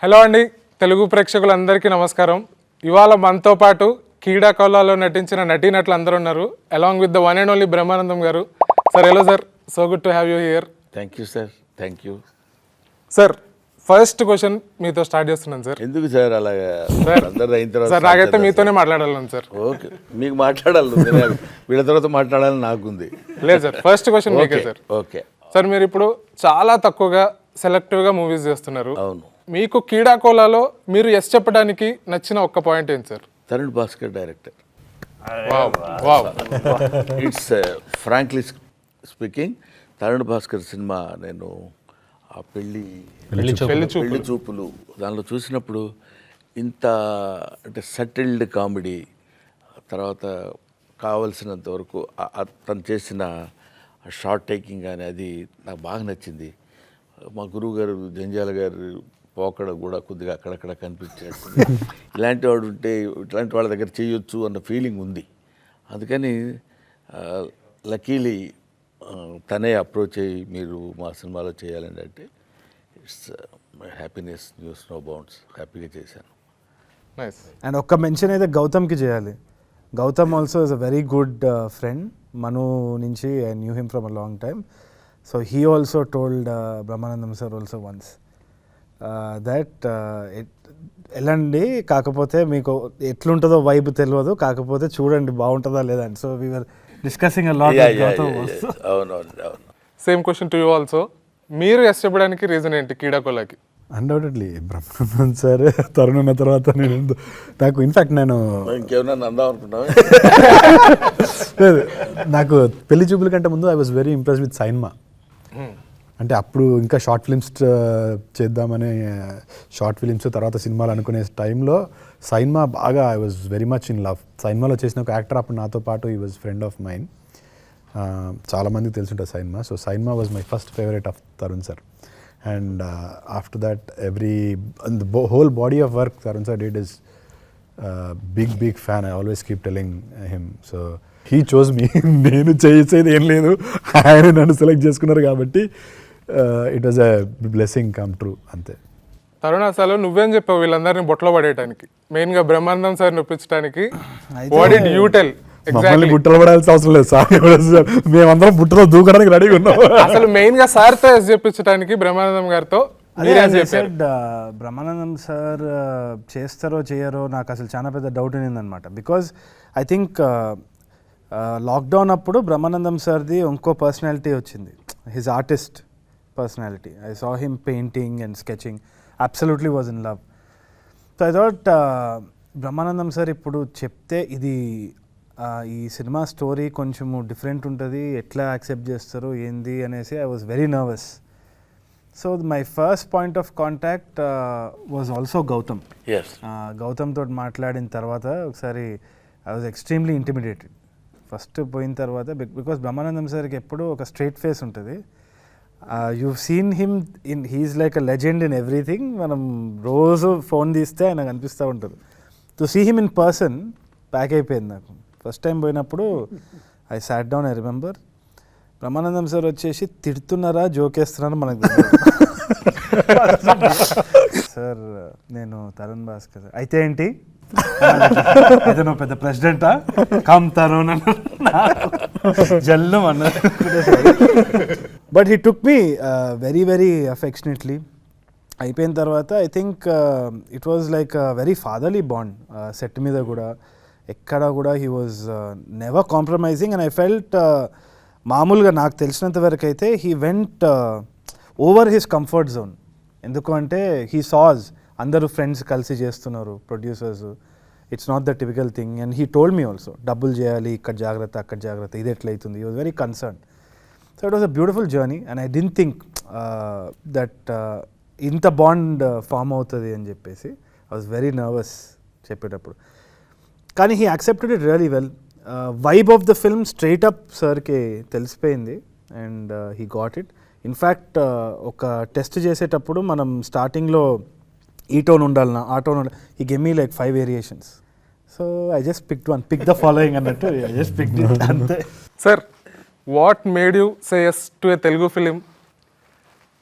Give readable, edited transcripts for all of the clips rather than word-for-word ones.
Hello అండి, తెలుగు ప్రేక్షకులందరికీ నమస్కారం. ఇవాళ మనతో పాటు కీడా కోలాలో నటించిన నటీనటులు అందరూ ఉన్నారు. Along with the one and only Brahmanandam garu. Sir hello sir, so good to have you here. Thank you sir, thank you sir. First question మీతో స్టార్ట్ చేస్తున్నాను సార్. ఎందుకు సార్ అలాగా అందరు అయిన తర్వాత? సార్ నాకైతే మీతోనే మాట్లాడాలను సార్. ఓకే, మీకు మాట్లాడాలి, వీళ్ళ తర్వాత మాట్లాడాలని నాకుంది. లేదు సార్, ఫస్ట్ క్వశ్చన్ మీకే సార్. ఓకే సార్, మీరు ఇప్పుడు చాలా తక్కువగా సెలెక్టివ్గా మూవీస్ చేస్తున్నారు. అవును. మీకు కీడా కోలాలో మీరు ఎస్ చెప్పడానికి నచ్చిన ఒక్క పాయింట్ ఏంటి sir? Tarun Bhaskar director. It's frankly speaking, Tarun Bhaskar cinema నేను ఆ పెళ్లి చూపులు దానిలో చూసినప్పుడు ఇంత అంటే సటిల్డ్ కామెడీ, తర్వాత కావలసినంత వరకు తను చేసిన షార్ట్ టేకింగ్ కానీ అది నాకు బాగా నచ్చింది. మా గురువు గారు జంజాల గారు పోకడ కూడా కొద్దిగా అక్కడక్కడ కనిపించేది. ఇలాంటి వాడు ఉంటే ఇట్లాంటి వాళ్ళ దగ్గర చేయొచ్చు అన్న ఫీలింగ్ ఉంది. అందుకని లక్కీలీ తనే అప్రోచ్ అయ్యి మీరు మా సినిమాలో చేయాలండి అంటే it's happiness, knows no bounds, హ్యాపీగా చేశాను. నైస్. అండ్ ఒక్క మెన్షన్ అయితే గౌతమ్కి చేయాలి. Gautam also is a very good friend. Manu నుంచి I knew him from a long time. So he also told Brahmanandam sir also once that వెళ్ళండి, కాకపోతే మీకు ఎట్లుంటుందో వైబ్ తెలియదు, కాకపోతే చూడండి బాగుంటుందా లేదా అని. So we were discussing a lot with Gautam also. Same question to you also. మీరు ఎస్ చెప్పడానికి రీజన్ ఏంటి కీడా కోలాకి? Undoubtedly Brahmanandam sir. తరుణ్ ఉన్న తర్వాత నాకు ఇన్ఫ్యాక్ట్ నేను ఇంకేమన్నా అందాం అనుకుంటాను. నాకు పెళ్లి చూపుల కంటే ముందు I was very impress with Sainma. అంటే అప్పుడు ఇంకా షార్ట్ ఫిలిమ్స్ చేద్దామని షార్ట్ ఫిలిమ్స్ తర్వాత సినిమాలు అనుకునే టైంలో సైన్మా బాగా I was very much in love. సైన్మాలో చేసిన ఒక యాక్టర్ అప్పుడు నాతో పాటు ఈ వాజ్ ఫ్రెండ్ ఆఫ్ మైన్. చాలామందికి తెలుసుంటుంది Sainma. So Sainma was my first favourite of Tarun sir. And after that whole body of work Tharun sir did is big fan. I always keep telling him. So he chose me. నేను చేసేది ఏం లేదు, ఆయన నన్ను select చేసుకున్నారు కాబట్టి it was a blessing come true అంతే. తరుణ్, అసలు నువ్వేం చెప్పావు వీళ్ళందరినీ బొట్లో పడేయడానికి, మెయిన్గా బ్రహ్మానందం సార్ నొప్పించడానికి? What did you tell? మమ్మల్ని బుట్టలు పడాల్సిన అవసరం లేదు సార్, మేమందరం బుట్టలో దూకడానికి రెడీగా ఉన్నాం. అసలు మెయిన్ గా సార్తో ఎస్ చెప్పించడానికి బ్రహ్మానందం గారితో బ్రహ్మానందం సార్ చేస్తారో చేయరో నాకు అసలు చాలా పెద్ద డౌట్ ఉన్నిందనమాట. బికాజ్ ఐ థింక్ లాక్డౌన్ అప్పుడు బ్రహ్మానందం సార్ది ఇంకో పర్సనాలిటీ వచ్చింది, his artist personality. I saw him painting and sketching, absolutely was in love. So I thought Brahmanandam sir ఇప్పుడు చెప్తే ఇది ఈ సినిమా స్టోరీ కొంచెము డిఫరెంట్ ఉంటుంది, ఎట్లా యాక్సెప్ట్ చేస్తారు ఏంది అనేసి I was very nervous. So my first point of contact was also Gautham. Gautham తోటి మాట్లాడిన తర్వాత ఒకసారి I was extremely intimidated first పోయిన తర్వాత. బికాస్ బ్రహ్మానందం సార్కి ఎప్పుడు ఒక స్ట్రైట్ ఫేస్ ఉంటుంది. You seen him he's like a legend in everything. మనం రోజు ఫోన్ తీస్తే ఆయనకు అనిపిస్తూ ఉంటుంది. To see him in person pack అయిపోయింది నాకు. ఫస్ట్ టైం పోయినప్పుడు I sat down. I remember Brahmanandam sir వచ్చేసి తిడుతున్నారా జోకేస్తున్నారా మనకు సార్, నేను తరుణ్ భాస్కర్ అయితే ఏంటి, అయితే నువ్వు పెద్ద ప్రెసిడెంటా, కమ్ తరుణ్ జల్లు అన్నారు. But he took me very very affectionately. అయిపోయిన తర్వాత I think it was like very fatherly bond. Set మీద కూడా ఎక్కడ కూడా he was never compromising. And I felt మామూలుగా నాకు తెలిసినంత వరకు అయితే he went over his comfort zone. ఎందుకు అంటే హీ సాజ్ అందరూ ఫ్రెండ్స్ కలిసి చేస్తున్నారు, producers, it's not the typical thing. And he told me also డబ్బులు చేయాలి, ఇక్కడ జాగ్రత్త అక్కడ జాగ్రత్త, ఇది ఎట్లయితుంది. He was very concern. So it was a beautiful journey. And I didn't think that ఇంత బాండ్ ఫామ్ అవుతుంది అని చెప్పేసి ఐ వాజ్ వెరీ నర్వస్ చెప్పేటప్పుడు. కానీ he accepted it really well. Vibe of the film straight up సార్కి తెలిసిపోయింది and he got it. In fact ఒక test చేసేటప్పుడు మనం స్టార్టింగ్లో ఈ టోన్ ఉండాలన్నా ఆ టోన్ ఉండాలి, he gave me like 5 variations. So I just pick the following అన్నట్టు ఐ జస్ట్ పిక్డ్ ఇట్ అంతే. Sir, what made you say yes to a Telugu film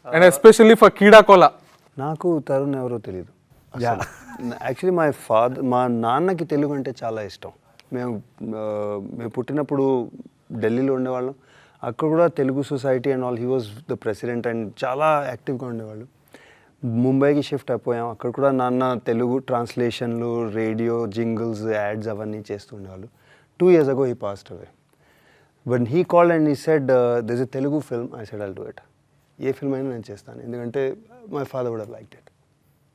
and especially for Keedaa Kola? నాకు తరుణ్ ఎవరో తెలియదు. Actually మా నాన్నకి తెలుగు అంటే చాలా ఇష్టం. మేము పుట్టినప్పుడు ఢిల్లీలో ఉండేవాళ్ళం. అక్కడ కూడా Telugu society and all, he was the president and చాలా యాక్టివ్గా ఉండేవాళ్ళు. ముంబైకి షిఫ్ట్ అయిపోయాం. అక్కడ కూడా నాన్న తెలుగు ట్రాన్స్లేషన్లు, రేడియో జింగిల్స్, యాడ్స్ అవన్నీ చేస్తుండేవాళ్ళు. 2 years ago he passed away. When he called and he said, there's a Telugu film, I said, I'll do it. ఏ ఫిల్మ్ అయినా నేను చేస్తాను, ఎందుకంటే my father would have liked it.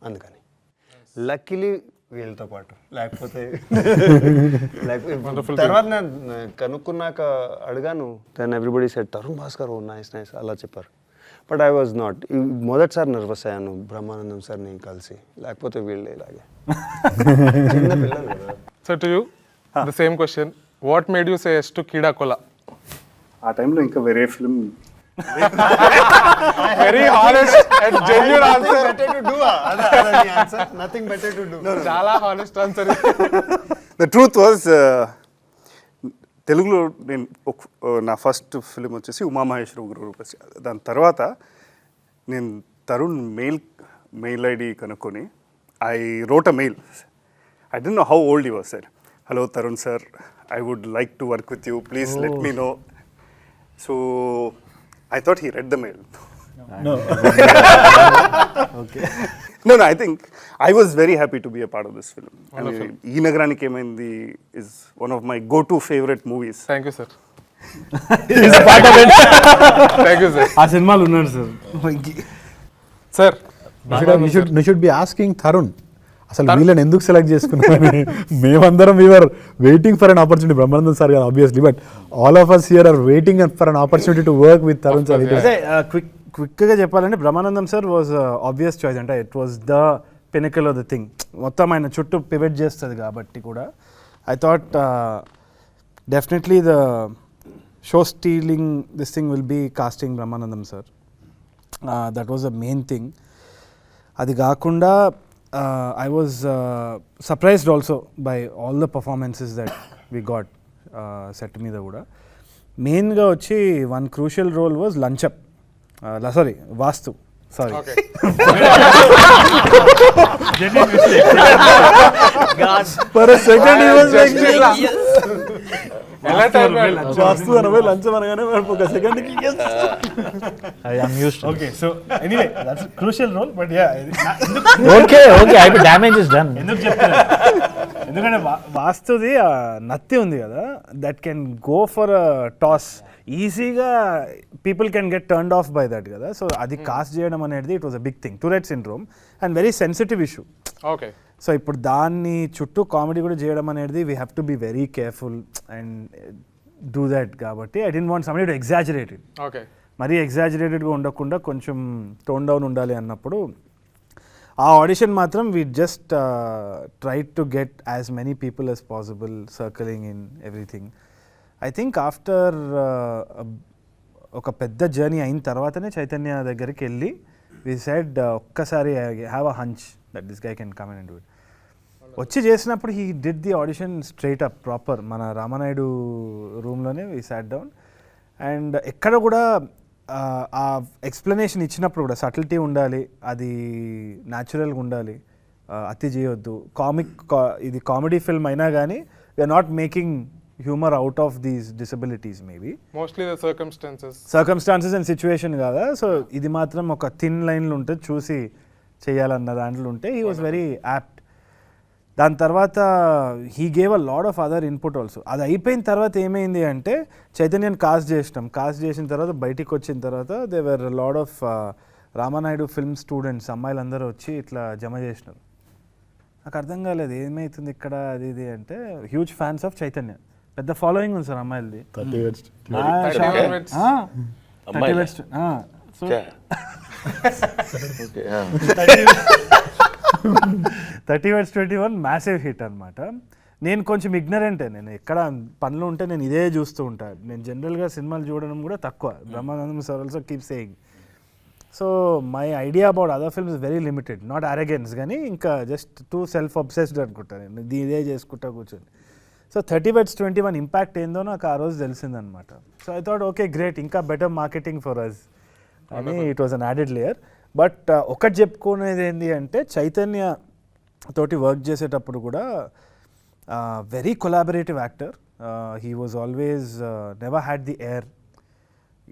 అందుకని లక్కీలీ వీళ్ళతో పాటు, లేకపోతే తర్వాత నేను కనుక్కున్నాక అడిగాను, then everybody said Tarun Bhaskar, oh nice nice అలా చెప్పారు. But I was not. మొదటిసారి నర్వస్ అయ్యాను బ్రహ్మానందం సార్ని కలిసి, లేకపోతే వీళ్ళే ఇలాగే చిన్న పిల్లలు కదా. So to you the same question, what made you say yes to Keedaa Kola? ఆ టైంలో ఇంకా వేరే film very honest and genuine answer. Nothing better to do. చాలా honest answer. The truth was, తెలుగులో నేను నా ఫస్ట్ ఫిలిం వచ్చేసి ఉమామహేశ్వర గురురూపసి. దాని తర్వాత నేను తరుణ్ మెయిల్ ఐడి కనుక్కొని I wrote a mail. I don't know how old you was sir. Hello Tarun sir, I would like to work with you. Please let me know. So I thought he read the mail. No. Okay. No, I think I was very happy to be a part of this film. Ee Nagarani Kemaindi is one of my go-to favorite movies. Thank you, sir. He's a part of it. Thank you, sir. ఆ సినిమాలు ఉన్నాడు sir. Sir you should be asking Tharun. అసలు వీళ్ళని ఎందుకు select చేసుకున్నారని మేమందరం we are waiting for an opportunity. Brahmanandam sir garu obviously, but all of us here are waiting for an opportunity to work with Tarun sir. క్విక్గా చెప్పాలంటే Brahmanandam sir was obvious choice. అంటే it was the pinnacle of the thing. మొత్తం ఆయన చుట్టూ pivot చేస్తుంది కాబట్టి కూడా I thought definitely the show stealing this thing will be casting Brahmanandam sir. That was the main thing. అది కాకుండా I was surprised also by all the performances that we got set మీద కూడా. మెయిన్గా వచ్చి one crucial role was Lanchap. Sorry, Vastu. Sorry. Okay. For a second he was like yes. వాస్తు అనవే లంచం అనగానే ఒక second I am used to. Okay. So anyway that's crucial role. But yeah Okay, I mean damage is done. ఎందుకు చెప్తున్నా, ఎందుకంటే వాస్తుది నత్తి ఉంది కదా, that can go for toss ఈజీగా. People can get turned off by that కదా. So అది cast చేయడం అనేది it was a big thing. Tourette syndrome and very sensitive issue. Okay. So ఇప్పుడు దాన్ని చుట్టూ కామెడీ కూడా చేయడం అనేది we have to be very careful and do that. కాబట్టి I don't want somebody to exaggerate it. Okay. మరీ ఎగ్జాజరేటెడ్గా ఉండకుండా కొంచెం టోన్ డౌన్ ఉండాలి అన్నప్పుడు ఆ ఆడిషన్ మాత్రం we just try to get as many people as possible circling in everything. I think after ఒక పెద్ద జర్నీ అయిన తర్వాతనే చైతన్య దగ్గరికి వెళ్ళి వి సెడ్ ఒక్కసారి have a hunch that this guy can come and do it. వచ్చి చేసినప్పుడు he did the audition straight up proper మన రామానాయుడు రూమ్లోనే వి సాట్ డౌన్. అండ్ ఎక్కడ కూడా ఆ ఎక్స్ప్లెనేషన్ ఇచ్చినప్పుడు కూడా సటిల్టీ ఉండాలి, అది న్యాచురల్గా ఉండాలి, అతి చేయొద్దు. ఇది కామెడీ ఫిల్మ్ అయినా కానీ we are not making humour out of these disabilities. Maybe mostly the circumstances and situation కదా. సో ఇది మాత్రం ఒక థిన్ లైన్లు ఉంటుంది, చూసి చేయాలన్న దాంట్లో ఉంటే హీ వాజ్ వెరీ యాప్ట్. దాని తర్వాత he gave a lot of other input also. అది అయిపోయిన తర్వాత ఏమైంది అంటే చైతన్యని కాస్ట్ చేసిన తర్వాత బయటికి వచ్చిన తర్వాత they were lot of Ramanaidu film students అమ్మాయిలందరూ వచ్చి ఇట్లా జమ చేసినారు. నాకు అర్థం కాలేదు ఏమవుతుంది ఇక్కడ అది ఇది అంటే. హ్యూజ్ ఫ్యాన్స్ ఆఫ్ చైతన్య, పెద్ద ఫాలోయింగ్ ఉంది సార్ అమ్మాయిలది. 30 West. So 30 West 21 massive hit అనమాట. నేను కొంచెం ఇగ్నరెంటే, నేను ఎక్కడ పనులు ఉంటే నేను ఇదే చూస్తూ ఉంటాను. నేను జనరల్గా సినిమాలు చూడడం కూడా తక్కువ. Brahmanandam sir also keep saying. So my idea about other films is very limited. Not arrogance కానీ ఇంకా జస్ట్ టూ సెల్ఫ్ అబ్సెస్డ్ అనుకుంటాను నేను, ఇదే చేసుకుంటా కూర్చొని. సో 30 West 21 ఇంపాక్ట్ ఏందో నాకు ఆ రోజు తెలిసిందనమాట. So I thought okay great, ఇంకా బెటర్ మార్కెటింగ్ ఫర్ అస్ అని. It was an added layer. But ఒకటి చెప్పుకునేది ఏంటి అంటే చైతన్య తోటి వర్క్ చేసేటప్పుడు కూడా very collaborative actor. He was always never had the air.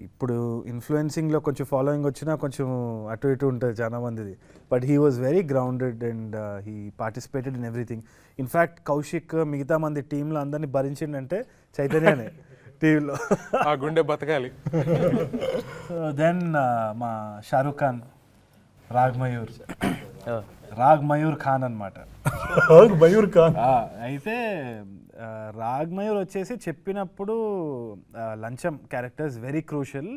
ఇప్పుడు ఇన్ఫ్లుయెన్సింగ్లో కొంచెం ఫాలోయింగ్ వచ్చినా కొంచెం అటు ఇటు ఉంటుంది చాలా మందిది, but he was very grounded and he participated in everything. In fact Koushik మిగతా మంది టీంలో అందరినీ భరించిండంటే చైతన్యనే టీవీలో. ఆ గుండె బతకాలి. దెన్ మా షారూక్ ఖాన్, రాగ్ మయూర్ ఖాన్ అనమాట. మయూర్ ఖాన్ అయితే రాగ్ మయూర్ వచ్చేసి చెప్పినప్పుడు లంచం క్యారెక్టర్స్ వెరీ క్రూషియల్.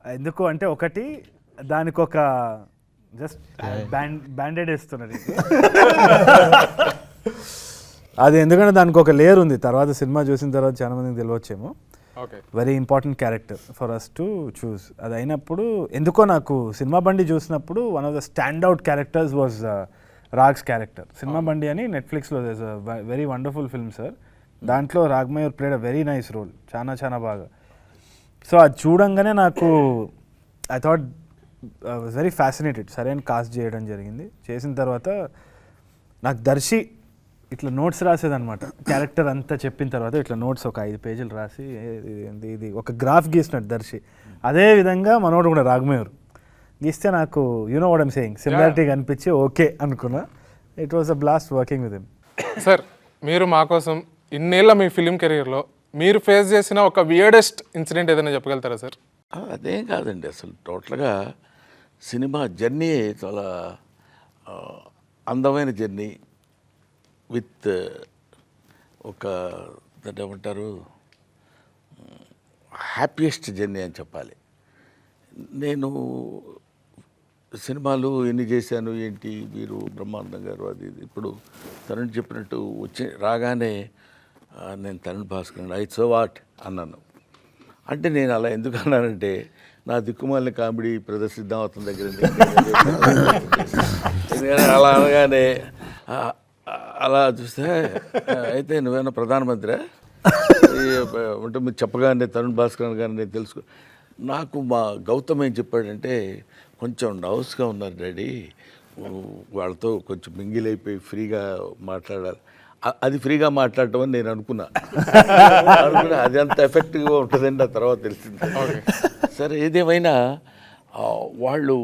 ఎందుకు అంటే ఒకటి దానికి ఒక జస్ట్ బ్యాండెడ్ వేస్తున్నది అది, ఎందుకంటే దానికి ఒక లేయర్ ఉంది. తర్వాత సినిమా చూసిన తర్వాత చాలా మందికి తెలియవచ్చేమో. Very important character for us to choose. అది అయినప్పుడు ఎందుకో నాకు సినిమా బండి చూసినప్పుడు one of the stand out characters was Raag's character. Cinema Bandi అని నెట్ఫ్లిక్స్లో వెరీ వండర్ఫుల్ ఫిల్మ్ సార్. దాంట్లో Raag Mayur played a very nice role, చాలా బాగా. సో అది చూడంగానే నాకు I thought was very fascinated. సరైన కాస్ట్ చేయడం జరిగింది. చేసిన తర్వాత నాకు దర్శి ఇట్లా నోట్స్ రాసేదనమాట. క్యారెక్టర్ అంతా చెప్పిన తర్వాత ఇట్లా నోట్స్ ఒక 5 పేజీలు రాసి ఇది ఒక గ్రాఫ్ గీసినట్టు దర్శి. అదే విధంగా మనోడు కూడా రాగ్మయూర్ గీస్తే నాకు you know what I'm saying similarity కనిపించి ఓకే అనుకున్నా. It was a blast working with him. Sir, మీరు మా కోసం ఇన్నేళ్ళ మీ ఫిలిం కెరీర్లో మీరు ఫేస్ చేసిన ఒక వియర్డెస్ట్ ఇన్సిడెంట్ ఏదైనా చెప్పగలుగుతారా సార్? అదేం కాదండి, అసలు టోటల్గా సినిమా జర్నీ చాలా అందమైన జర్నీ విత్ ఒక దాన్ని ఏమంటారు హ్యాపీయెస్ట్ జర్నీ అని చెప్పాలి. నేను సినిమాలు ఎన్ని చేశాను ఏంటి, మీరు బ్రహ్మానందం గారు అది ఇది. ఇప్పుడు తరుణ్ చెప్పినట్టు వచ్చి రాగానే నేను Tarun Bhaskar I so what అన్నాను. అంటే నేను అలా ఎందుకు అన్నానంటే నా దిక్కుమాలిన కామెడీ ప్రదర్శిద్దాం అతని దగ్గర. ఎందుకంటే అలా అనగానే అలా చూస్తే అయితే నువ్వేనా ప్రధానమంత్రి అంటే మీరు చెప్పగానే తరుణ్ భాస్కర్ గారిని నేను తెలుసుకో. నాకు మా గౌతమ్ ఏం చెప్పాడంటే కొంచెం నర్వస్గా ఉన్నారు డాడీ, వాళ్ళతో కొంచెం మింగిల్ అయిపోయి ఫ్రీగా మాట్లాడాలి. అది ఫ్రీగా మాట్లాడటం అని నేను అనుకున్నా. అది అంత ఎఫెక్టివ్గా ఉంటుందండి ఆ తర్వాత తెలిసింది. సరే, ఏదేమైనా వాళ్ళు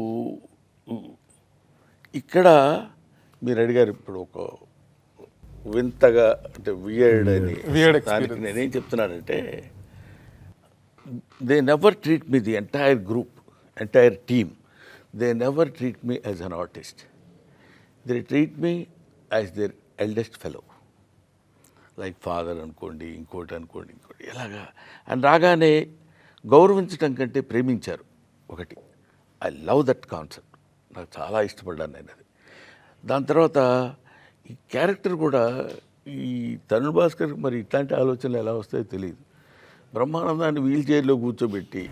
ఇక్కడ మీరు అడిగారు ఇప్పుడు ఒక వింతగా అంటే వియర్డ్ అని. దానికి నేనేం చెప్తున్నానంటే they never treat me the entire team they never treat me as an artist. They treat me as their eldest fellow, like father అనుకోండి, ఇంకోటి ఎలాగా. అండ్ రాగానే గౌరవించడం కంటే ప్రేమించారు ఒకటి. I love that concept. నాకు చాలా ఇష్టపడ్డాను నేను అది. దాని తర్వాత ఈ క్యారెక్టర్ కూడా ఈ తరుణ్ భాస్కర్ మరి ఇట్లాంటి ఆలోచనలు ఎలా వస్తాయో తెలియదు. బ్రహ్మానందాన్ని వీల్ చైర్లో కూర్చోబెట్టి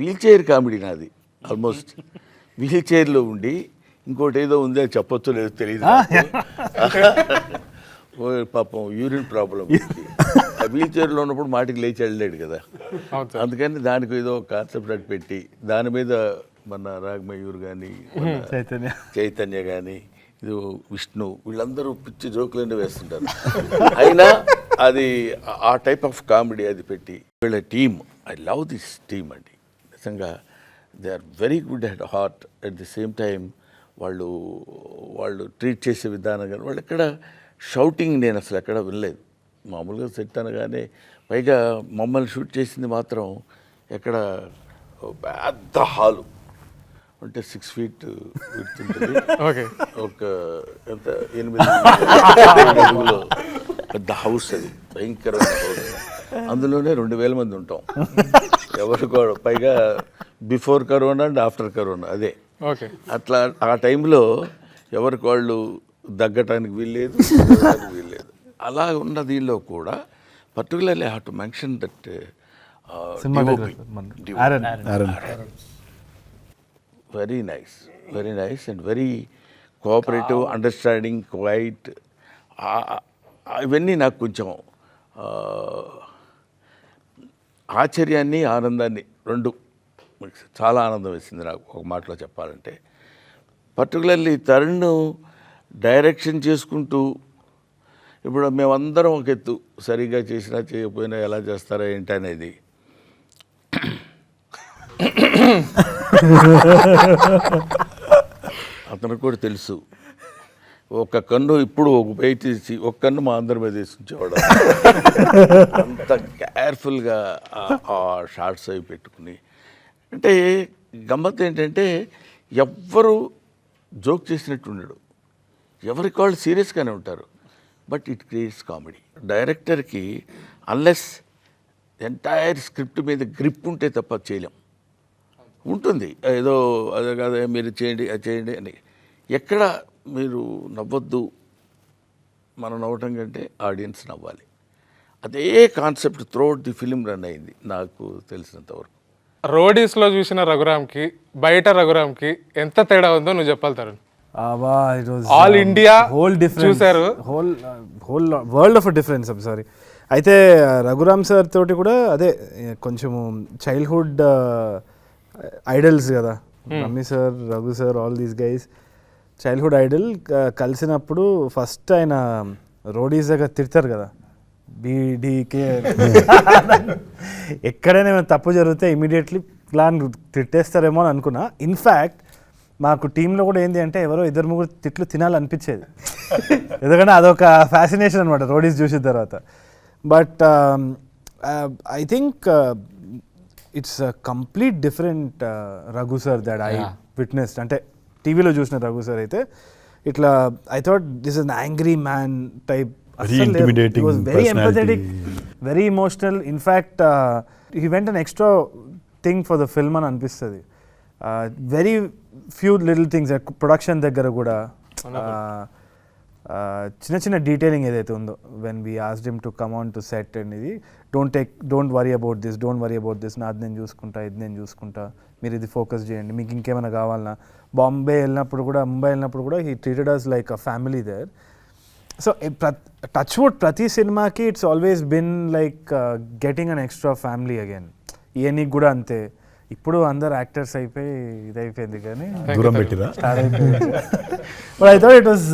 వీల్ చైర్ కామెడీ నాది. ఆల్మోస్ట్ వీల్ చైర్లో ఉండి ఇంకోటి ఏదో ఉంది అని చెప్పొచ్చో లేదో తెలియదు. పాపం యూరిన్ ప్రాబ్లం, వీల్ చైర్లో ఉన్నప్పుడు మాటికి లేచి వెళ్ళలేడు కదా. అందుకని దానికి ఏదో కాన్సెప్ట్ అటు పెట్టి దాని మీద మన రాగమయూర్ కానీ చైతన్య కానీ ఇది విష్ణు వీళ్ళందరూ పిచ్చి జోకులన్నీ వేస్తుంటారు. అయినా అది ఆ టైప్ ఆఫ్ కామెడీ అది పెట్టి వీళ్ళ team, I love this team అండి. నిజంగా they are very good at heart. At the same time వాళ్ళు ట్రీట్ చేసే విధానం కానీ వాళ్ళు ఎక్కడ షౌటింగ్ నేను అసలు ఎక్కడ వినలేదు. మామూలుగా సెట్ అనగానే పైగా మమ్మల్ని షూట్ చేసింది మాత్రం ఎక్కడ పెద్ద హాలు అంటే 6 feet విడుతుంటుంది. ఒక ఎంత 8 అడుగులో పెద్ద హౌస్, అది భయంకరమైన హౌస్. అందులోనే 2000 మంది ఉంటాం. ఎవరు కూడా పైగా before corona and after corona అదే. అట్లా ఆ టైంలో ఎవరికి వాళ్ళు దగ్గటానికి వీల్లేదు, వీల్లేదు. అలా ఉన్న దీనిలో కూడా particularly have to mention that very nice and very cooperative, understanding, quiet. ఇవన్నీ నాకు కొంచెం ఆశ్చర్యాన్ని ఆనందాన్ని రెండు చాలా ఆనందం వేసింది నాకు ఒక మాటలో చెప్పాలంటే. పర్టికులర్లీ తరుణ్ డైరెక్షన్ చేసుకుంటూ, ఇప్పుడు మేమందరం ఒక ఎత్తు, సరిగ్గా చేసినా చేయకపోయినా ఎలా చేస్తారా ఏంటి అనేది అతనికి కూడా తెలుసు. ఒక కన్ను ఇప్పుడు ఒక బయట తీసి ఒక కన్ను మా అందరి మీద వేసి ఉంచేవాడు. అంత కేర్ఫుల్గా ఆ షార్ట్స్ అవి పెట్టుకుని. అంటే గమ్మత్ ఏంటంటే ఎవ్వరు జోక్ చేసినట్టు ఉండడు, ఎవరికి వాళ్ళు సీరియస్గానే ఉంటారు. But it creates comedy. డైరెక్టర్కి అన్లెస్ ఎంటైర్ స్క్రిప్ట్ మీద గ్రిప్ ఉంటే తప్ప చేయలేం. ఉంటుంది ఏదో అదే కాదే మీరు చేయండి అది చేయండి అని. ఎక్కడ మీరు నవ్వొద్దు, మనం నవ్వటం కంటే ఆడియన్స్ నవ్వాలి. అదే concept throughout the film run అయింది నాకు తెలిసినంతవరకు. రోడీస్లో చూసిన రఘురామ్కి బయట రఘురామ్కి ఎంత తేడా ఉందో నువ్వు చెప్పాలి Tarun. It was all India whole difference, చూశారు. whole world of a difference. I'm sorry. అయితే రఘురామ్ సార్ తోటి కూడా అదే కొంచెము చైల్డ్హుడ్ ఐడల్స్ కదా, రమ్మి sir, Raghu sir, all these guys childhood idol. కలిసినప్పుడు ఫస్ట్ ఆయన రోడీస్ దగ్గర తిడతారు కదా, బీడీకే ఎక్కడైనా ఏమైనా తప్పు జరిగితే ఇమీడియట్లీ ప్లాన్ తిట్టేస్తారేమో అని అనుకున్నా. ఇన్ఫ్యాక్ట్ మాకు టీంలో కూడా ఏంటి అంటే ఎవరో 2-3 తిట్లు తినాలనిపించేది, ఎందుకంటే అదొక ఫ్యాసినేషన్ అనమాట రోడీస్ చూసిన తర్వాత. But I think it's complete different Raghu sir that I witnessed. అంటే టీవీలో చూసిన రఘు సార్ అయితే ఇట్లా I thought this is an angry man type. intimidating very personality. Empathetic, very emotional. In fact he went an extra thing for the film అని అనిపిస్తుంది. Very few little things production దగ్గర కూడా చిన్న చిన్న డీటెయిలింగ్ ఏదైతే ఉందో, when we asked him to come on to set and ఇది don't worry about this, నాది నేను చూసుకుంటా, ఇది నేను చూసుకుంటా, మీరు ఇది ఫోకస్ చేయండి, మీకు ఇంకేమైనా కావాలన్నా. ముంబై వెళ్ళినప్పుడు కూడా he treated us like a family there. So touch wood ప్రతి సినిమాకి it's always been like getting an extra family again. ఈయనకి కూడా అంతే. ఇప్పుడు అందరు యాక్టర్స్ అయిపోయి ఇదైపోయింది కానీ దూరం పెట్టిరా. But I thought it was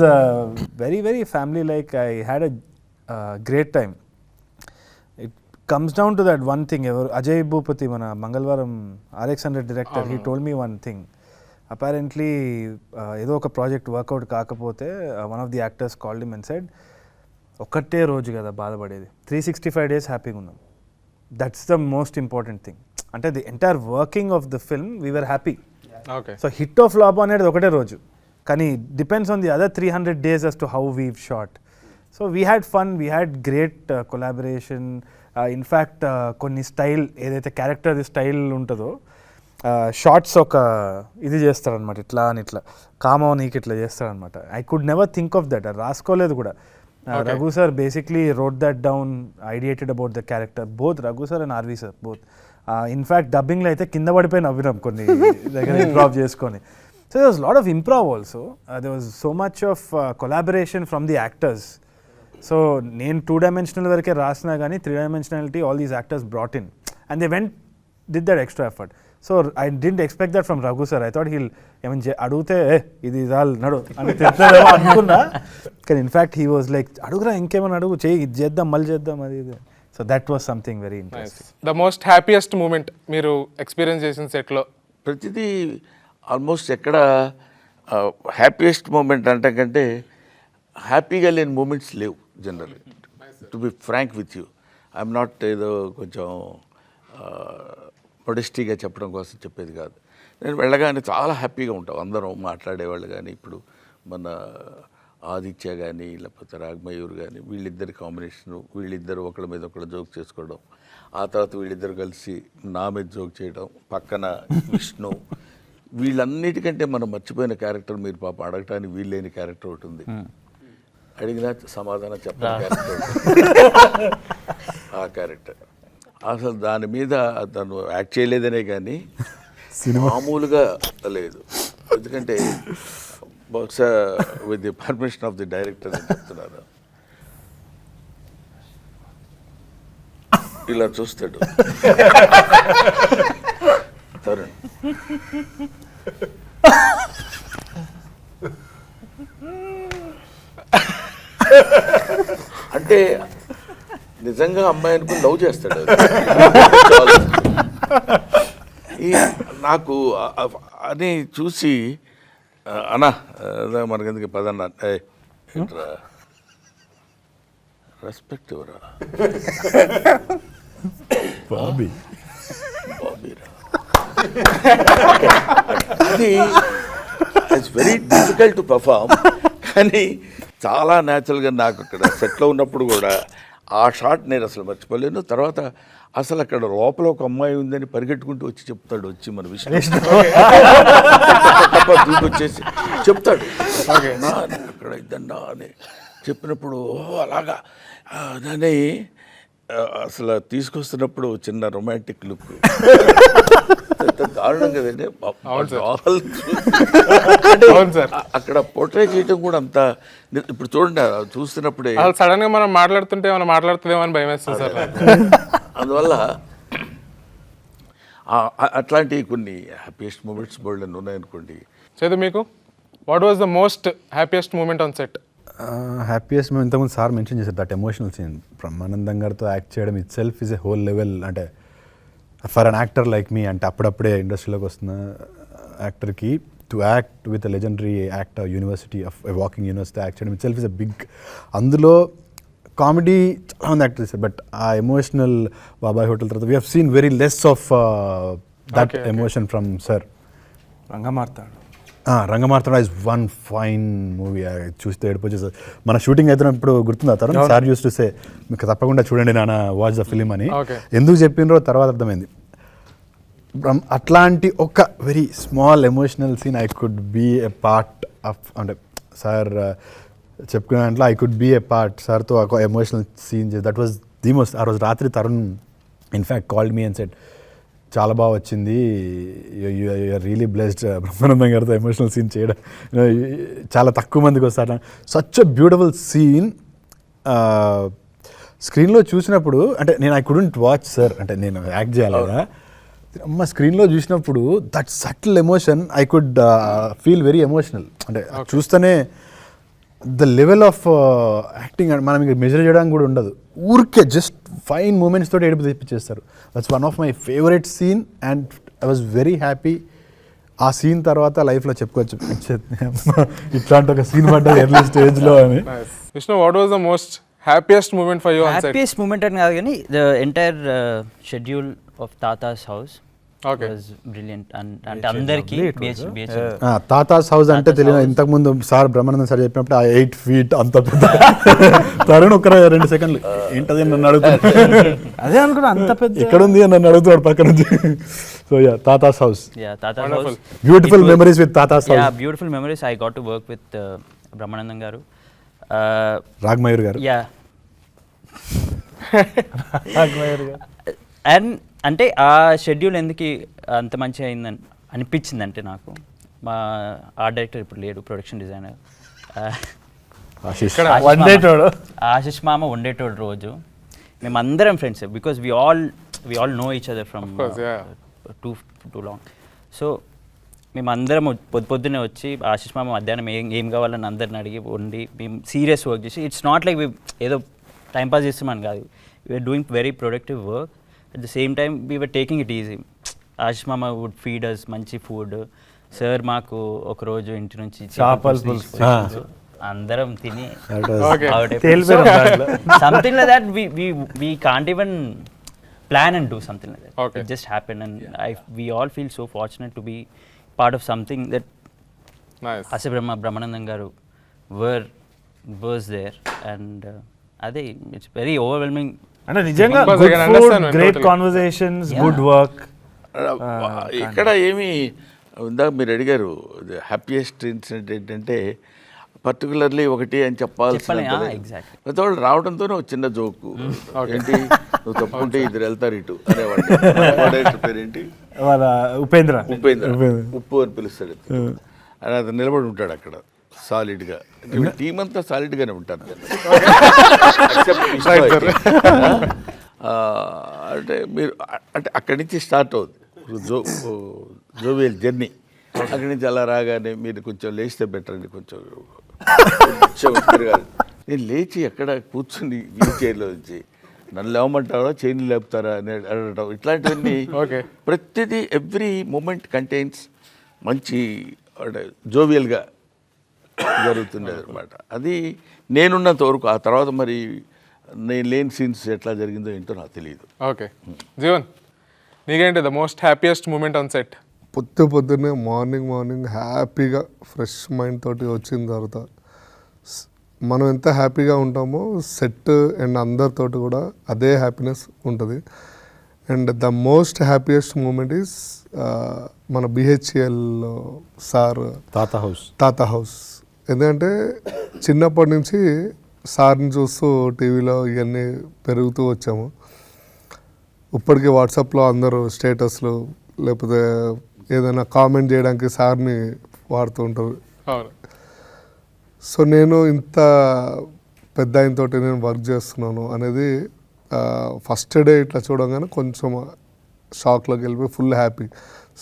very very family like. I had a great time. It comes down to that one thing. ఎవరు అజయ్ భూపతి మన Mangalavaaram RX100 director, he told me one thing. Apparently ఏదో ఒక ప్రాజెక్ట్ వర్కౌట్ కాకపోతే one of the actors called him and said, ఒక్కటే రోజు కదా బాధపడేది, 365 days హ్యాపీగా ఉన్నాం. That's the most important thing. అంటే the entire working of the film we were happy. Okay. So hit of flop అనేది ఒకటే రోజు, కానీ depends on the other 300 days as to how we've shot. So we had fun, we had great collaboration. In fact కొన్ని style ఏదైతే character style ఉంటుందో, shorts ఒక ఇది చేస్తారనమాట, ఇట్లా అని ఇట్లా కామో నీకు ఇట్లా చేస్తారనమాట. I could never think of that, రాసుకోలేదు కూడా. Raghu sir basically wrote that down, ideated about the character, both Raghu sir and RV sir both. In fact డబ్బింగ్లో అయితే కింద పడిపోయి నవ్వినాం కొన్ని దగ్గర ఇంప్రావ్ చేసుకొని. So there was a lot of improv also. There was so much of collaboration from the actors. So నేను 2-dimensional వరకే రాసినా కానీ 3-dimensionality all these actors brought in and they did that extra effort. So I didn't expect that from Raghu sir. I thought he'll ఏమైనా అడిగితే ఇది చాలు నడు అని తిడతాడేమో అనుకున్నా, కానీ ఇన్ఫ్యాక్ట్ హీ వాజ్ లైక్ అడుగురా ఇంకేమైనా అడుగు, చేయి ఇది చేద్దాం మళ్ళీ చేద్దాం అది ఇది. So that was something very interesting. The most happiest moment మీరు ఎక్స్పీరియన్స్ చేసిన సెట్లో? ప్రతిదీ ఆల్మోస్ట్ ఎక్కడ హ్యాపీయెస్ట్ మూమెంట్ అంటే కంటే హ్యాపీగా లేని మూమెంట్స్ లేవు generally. To be frank with you, I'm not ఏదో కొంచెం మొడెస్టీగా చెప్పడం కోసం చెప్పేది కాదు. నేను వెళ్ళగానే చాలా హ్యాపీగా ఉంటాం, అందరం మాట్లాడేవాళ్ళు. కానీ ఇప్పుడు మన ఆదిత్య కానీ లేకపోతే రాగమయూర్ కానీ వీళ్ళిద్దరి కాంబినేషను, వీళ్ళిద్దరు ఒకళ్ళ మీద ఒకళ్ళు జోక్ చేసుకోవడం, ఆ తర్వాత వీళ్ళిద్దరు కలిసి నా మీద జోక్ చేయడం, పక్కన విష్ణు, వీళ్ళన్నిటికంటే మనం మర్చిపోయిన క్యారెక్టర్ మీరు పాప అడగటానికి వీళ్ళేని క్యారెక్టర్ ఒకటి ఉంది, అడిగినా సమాధానం చెప్పిన క్యారెక్టర్ ఆ క్యారెక్టర్. అసలు దాని మీద తను యాక్ట్ చేయలేదనే కానీ మామూలుగా లేదు. ఎందుకంటే బహుశా with the permission of the director అని చెప్తున్నారు. ఇలా చూస్తాడు, తరుణ్. అంటే నిజంగా అమ్మాయి అనుకుని లవ్ చేస్తాడు. నాకు అని చూసి అన్నా మనకెందుకు పదన్నా రెస్పెక్ట్ ఎవరా బాబీరా అది it's very difficult to perform. కానీ చాలా న్యాచురల్గా నాకు అక్కడ సెట్లో ఉన్నప్పుడు కూడా ఆ షాట్ నేను అసలు మర్చిపోలేను. తర్వాత అసలు అక్కడ లోపల ఒక అమ్మాయి ఉందని పరిగెట్టుకుంటూ వచ్చి చెప్తాడు, వచ్చి మన విషయం దూకొచ్చేసి చెప్తాడు అక్కడ ఇద్దన్నా అని చెప్పినప్పుడు అలాగా దాన్ని అసలు తీసుకొస్తున్నప్పుడు చిన్న రొమాంటిక్ లుక్ దారుణం కదండి. అక్కడ పోర్ట్రే చేయటం కూడా అంత ఇప్పుడు చూడండి చూస్తున్నప్పుడే సడన్ గా మనం మాట్లాడుతుంటే మనం మాట్లాడుతుందేమో అని భయం వేస్తుంది సార్. అందువల్ల అట్లాంటి కొన్ని హ్యాపీయెస్ట్ మూమెంట్స్ బోల్డ్ అని ఉన్నాయనుకోండి. చేదు మీకు what was the most happiest moment on set? Happiest మేము ఇంతకుముందు సార్ మెన్షన్ చేశారు దట్ ఎమోషనల్ సీన్. బ్రహ్మానందం గారితో యాక్ట్ చేయడం itself is a whole level. అంటే for an actor like me, అంటే అప్పుడప్పుడే ఇండస్ట్రీలోకి వస్తున్న యాక్టర్కి to act with a legendary actor university of walking university act చేయడం itself is a big. అందులో కామెడీ చాలామంది యాక్ట్ చేశారు, బట్ ఆ ఎమోషనల్ బాబాయ్ హోటల్ తర్వాత we have seen very less of that emotion from sir. Rangamarthanda is one fine movie. చూస్తే ఏడిపోచేసారు. మన shooting అవుతున్నప్పుడు గుర్తుందా Tarun sir use to say మీకు తప్పకుండా చూడండి నాన్న వాచ్ ద ఫిలిం అని. ఎందుకు చెప్పినరో తర్వాత అర్థమైంది. అట్లాంటి ఒక very small emotional scene I could be a part of. అంటే సార్ చెప్పుకునే దాంట్లో I could be a part. సార్తో ఒక emotional scene that was the most. ఆ రోజు రాత్రి Tarun in fact called me and said చాలా బాగా వచ్చింది, యూఆర్ రియలీ బ్లెస్డ్ బ్రహ్మానందం గారితో ఎమోషనల్ సీన్ చేయడం. చాలా తక్కువ మందికి వస్తారు. Such a beautiful scene. స్క్రీన్లో చూసినప్పుడు అంటే నేను ఐ కుడెంట్ వాచ్ సార్, అంటే నేను యాక్ట్ చేయాలి కదా, అమ్మ స్క్రీన్లో చూసినప్పుడు that subtle emotion I could feel very emotional. అంటే చూస్తేనే ద లెవెల్ ఆఫ్ యాక్టింగ్ మనం ఇంకా మెజర్ చేయడానికి కూడా ఉండదు. ఊరికే జస్ట్ ఫైన్ మూమెంట్స్ తోటి ఏడుపు తెప్పించేస్తారు. That's one of my favourite scene and I was very happy. ఆ సీన్ తర్వాత లైఫ్లో చెప్పుకోవచ్చు ఇట్లాంటి ఒక సీన్ పడ్డది ఎర్లీ స్టేజ్లో అని. Vishnu, what was the most happiest moment for you on set? Happiest moment అని కాదు కానీ the entire schedule of Thatha's house was brilliant. అంటే అందరికీ తాతాస్ హౌస్ అంటే తెలియదు. ఇంతకుముందు సార్ బ్రహ్మానందం సార్ చెప్పినప్పుడు ఆ 8 feet అంత పెద్ద తరుణ్ ఒక 2 సెకండ్లు ఏంటది నన్ను అడుగుతున్నాడు. అదే అనుకున్నా అంత పెద్ద ఎక్కడ ఉంది అని నన్ను అడుగుతున్నాడు పక్క నుంచి. సో యా తాతాస్ హౌస్, బ్యూటిఫుల్ మెమరీస్ విత్ తాతాస్ house. Beautiful memories. I got to work with Brahmanandam garu, Raghamayur గారు. యా అండ్ అంటే ఆ షెడ్యూల్ ఎందుకు అంత మంచిగా అయిందని అనిపించింది అంటే నాకు మా ఆర్ట్ డైరెక్టర్ ఇప్పుడు లేడు, ప్రొడక్షన్ డిజైనర్ ఆశిష్ మామ ఉండేటోడు రోజు మేమందరం friends because we all know each other from too long. So మేమందరం పొద్దున్నే వచ్చి ఆశిష్ మామ మధ్యాహ్నం ఏం కావాలని అందరిని అడిగి ఉండి మేము సీరియస్ వర్క్ చేసి ఇట్స్ నాట్ లైక్ ఏదో టైంపాస్ చేస్తామని కాదు, we are doing very productive work. At the same time we were taking it easy. Ashish మామ వుడ్ ఫీడ్ అస్ మంచి ఫుడ్. సార్ మాకు ఒకరోజు ఇంటి నుంచి అందరం తిని something like that we can't even plan and do something like that. It just happened and we all feel so fortunate to be part of something that Ase Brahmanandam garu was there and ade it's very overwhelming. అంటే నిజంగా good food, great conversations, good work. ఇక్కడ ఏమి ఇందాక మీరు అడిగారు happiest incident ఏంటంటే particularly ఒకటి అని చెప్పాల్సిన వాళ్ళు రావడంతోనే ఒక చిన్న జోకు ఏంటి నువ్వు తప్పుకుంటే ఇద్దరు వెళ్తారు ఇటు అనేవాడు. పేరేంటి ఉపేంద్ర ఉప్పు అని పిలుస్తాడు. అని అతను నిలబడి ఉంటాడు అక్కడ సాలిడ్గా. టీం అంతా సాలిడ్గానే ఉంటారు. అంటే మీరు అంటే అక్కడి నుంచి స్టార్ట్ అవుతుంది జోవియల్ జర్నీ. అక్కడి నుంచి అలా రాగానే మీరు కొంచెం లేచితే బెటర్ అండి, కొంచెం తిరగాలి. నేను లేచి ఎక్కడ కూర్చుని వీల్ చైర్లో నుంచి నన్ను లేవమంటారా చైన్లు లేపుతారా అని అడగటం, ఇట్లాంటివన్నీ ప్రతిదీ ఎవ్రీ మూమెంట్ కంటైన్స్ మంచి జోవియల్గా జరుగుతుండేది అనమాట. అది నేనున్నంత వరకు. ఆ తర్వాత మరి నేను లేని సీన్స్ ఎట్లా జరిగిందో ఏంటో నాకు తెలియదు. ఓకే జీవన్, నీకేంటి the most happiest moment on set? పొద్దున్నే మార్నింగ్ హ్యాపీగా ఫ్రెష్ మైండ్ తోటి వచ్చిన తర్వాత మనం ఎంత హ్యాపీగా ఉంటామో సెట్ అండ్ అందరితోటి కూడా అదే హ్యాపీనెస్ ఉంటుంది. And the most happiest moment is మన బిహెచ్ఎల్ సార్ తాత హౌస్. ఎందుకంటే చిన్నప్పటి నుంచి సార్ని చూస్తూ టీవీలో ఇవన్నీ పెరుగుతూ వచ్చాము. ఇప్పటికీ వాట్సాప్లో అందరూ స్టేటస్లు లేకపోతే ఏదైనా కామెంట్ చేయడానికి సార్ని వాడుతూ ఉంటారు. సో నేను ఇంత పెద్ద ఆయనతోటి నేను వర్క్ చేస్తున్నాను అనేది ఫస్ట్ డే ఇట్లా చూడగానే కొంచెం షాక్లోకి వెళ్ళిపోయి ఫుల్ హ్యాపీ.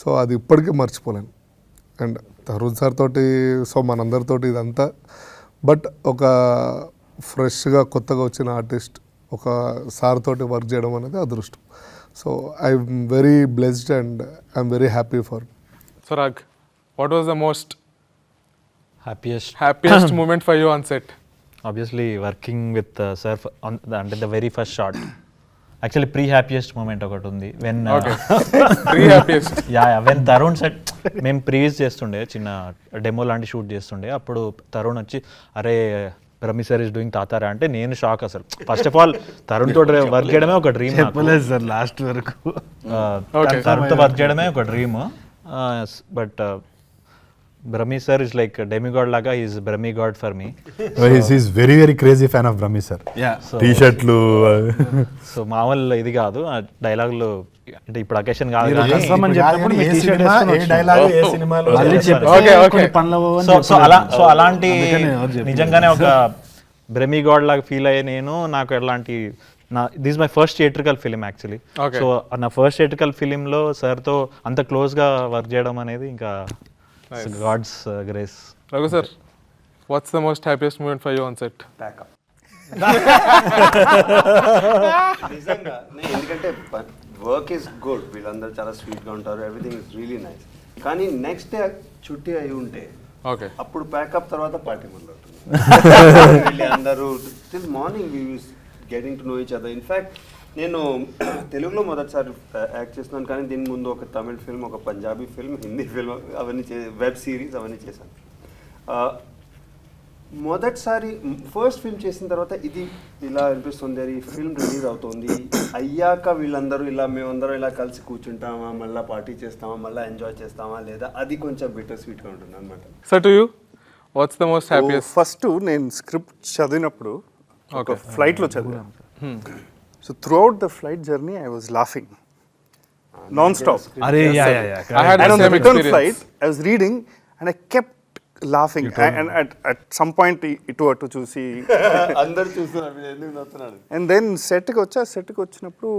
సో అది ఇప్పటికీ మర్చిపోలేను. అండ్ తరుణ్ సార్ తోటి, సో మనందరితోటి ఇదంతా, బట్ ఒక ఫ్రెష్గా కొత్తగా వచ్చిన ఆర్టిస్ట్ ఒక సార్ తోటి వర్క్ చేయడం అనేది అదృష్టం. So I'm very blessed and I'm very happy for. So Raag, what was the most happiest moment for you on set? obviously working with sir on the very first shot. Actually pre-happiest moment ఒకటి ఉంది when pre-happiest when Tarun set మేము previous చేస్తుండే చిన్న demo లాంటి shoot చేస్తుండే. అప్పుడు తరుణ్ వచ్చి అరే బ్రహ్మి సార్ ఇస్ డూయింగ్ తాతారా అంటే నేను షాక్. అసలు ఫస్ట్ ఆఫ్ ఆల్ తరుణ్ తోటి వర్క్ చేయడమే ఒక డ్రీమ్. చెప్పలేదు సార్ లాస్ట్ వరకు. తరుణ్తో వర్క్ చేయడమే ఒక dream. But Brahmi sir is like a demigod laga. He is Brahmi god for me. He's very crazy fan of Brahmi sir. Yeah. T-shirtలు. So మామూలు ఇది కాదు ఆ డైలాగులు, అంటే ఇప్పుడు అకేషన్ కాదు కానీ సో అలాంటి నిజంగానే ఒక బ్రహ్మి గాడ్ లాగా ఫీల్ అయ్యే నేను. నాకు ఎలాంటి this my first theatrical film actually. So నా ఫస్ట్ థియేట్రికల్ ఫిలింలో సార్తో అంత క్లోజ్గా వర్క్ చేయడం అనేది ఇంకా God's grace. Raghu sir, what's the most happiest moment for you on set? Backup. నిజంగా ఎందుకంటే వర్క్ ఈస్ గుడ్, వీళ్ళందరూ చాలా స్వీట్గా ఉంటారు, ఎవ్రీథింగ్ ఇస్ రియలీ నైస్. కానీ నెక్స్ట్ డే చుట్టి అయి ఉంటే అప్పుడు ప్యాకప్ తర్వాత పార్టీ మొదలవుతుంది. అందరూ till morning we use getting to know each other. In fact నేను తెలుగులో మొదటిసారి యాక్ట్ చేస్తున్నాను, కానీ దీని ముందు ఒక తమిళ్ ఫిల్మ్, ఒక పంజాబీ ఫిల్మ్, హిందీ ఫిల్మ్, అవన్నీ వెబ్ సిరీస్ అవన్నీ చేశాను. మొదటిసారి ఫస్ట్ ఫిల్మ్ చేసిన తర్వాత ఇది ఇలా అనిపిస్తుంది, ఈ ఫిల్మ్ రిలీజ్ అవుతుంది అయ్యాక వీళ్ళందరూ ఇలా మేమందరం ఇలా కలిసి కూర్చుంటామా, మళ్ళీ పార్టీ చేస్తామా, మళ్ళీ ఎంజాయ్ చేస్తామా లేదా, అది కొంచెం బిటర్ స్వీట్గా ఉంటుంది అనమాట. So to you what's the most happiest? First నేను స్క్రిప్ట్ చదివినప్పుడు ఒక ఫ్లైట్లో చదివాను. So throughout the flight journey, I was laughing non-stop. I had and on the the same return experience. flight, I was reading and I kept laughing. And at some point, it was to choose. అందరూ చూస్తున్నారు ఎందుకు నవ్వుతున్నాడు. And then set కి వచ్చినప్పుడు